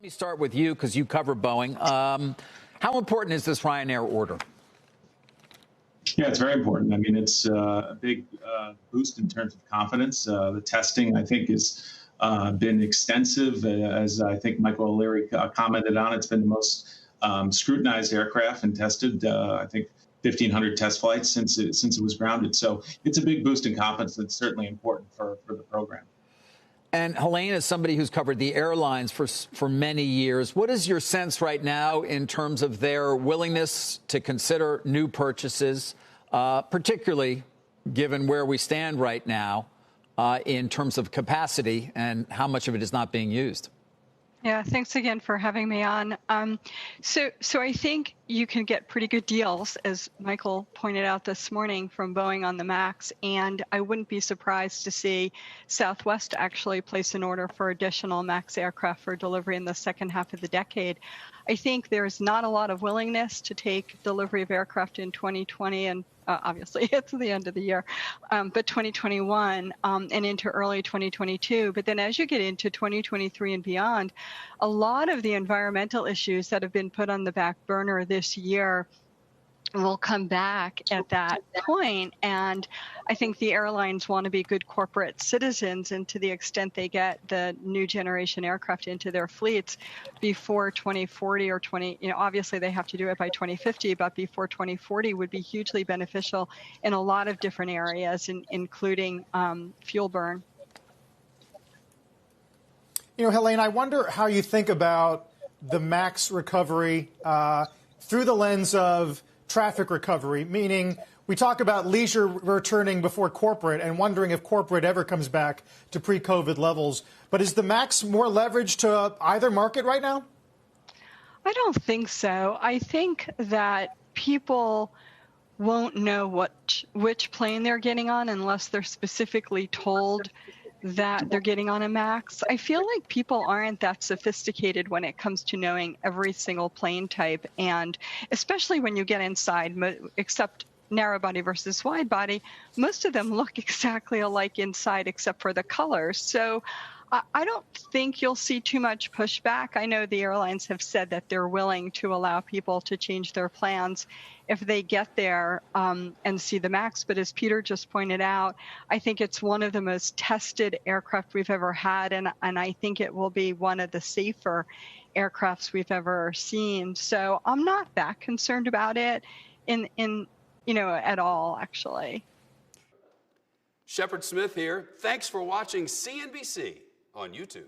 me start with you because you cover Boeing. How important is this Ryanair order? Yeah, it's very important. I mean, it's a big boost in terms of confidence. The testing, I think, has been extensive. As I think Michael O'Leary commented on, it's been the most scrutinized aircraft and tested, I think, 1,500 test flights since it was grounded. So it's a big boost in confidence that's certainly important for the program. And Helene, as somebody who's covered the airlines for many years, what is your sense right now in terms of their willingness to consider new purchases, particularly given where we stand right now in terms of capacity and how much of it is not being used? Yeah, thanks again for having me on. So I think you can get pretty good deals, as Michael pointed out this morning, from Boeing on the MAX, and I wouldn't be surprised to see Southwest actually place an order for additional MAX aircraft for delivery in the second half of the decade. I think there's not a lot of willingness to take delivery of aircraft in 2020, and obviously it's the end of the year, but 2021 and into early 2022. But then as you get into 2023 and beyond, a lot of the environmental issues that have been put on the back burner this year will come back at that point. And I think the airlines want to be good corporate citizens, and to the extent they get the new generation aircraft into their fleets before 2040 or obviously they have to do it by 2050, but before 2040 would be hugely beneficial in a lot of different areas, including fuel burn. You know, Helene, I wonder how you think about the MAX recovery through the lens of traffic recovery, meaning we talk about leisure returning before corporate and wondering if corporate ever comes back to pre-COVID levels. But is the MAX more leveraged to either market right now? I don't think so. I think that people won't know which plane they're getting on unless they're specifically told that they're getting on a MAX. I feel like people aren't that sophisticated when it comes to knowing every single plane type, and especially when you get inside, except narrow body versus wide body, most of them look exactly alike inside except for the colors. So I don't think you'll see too much pushback. I know the airlines have said that they're willing to allow people to change their plans if they get there and see the MAX. But as Peter just pointed out, I think it's one of the most tested aircraft we've ever had, and I think it will be one of the safer aircrafts we've ever seen. So I'm not that concerned about it at all, actually. Shepard Smith here. Thanks for watching CNBC on YouTube.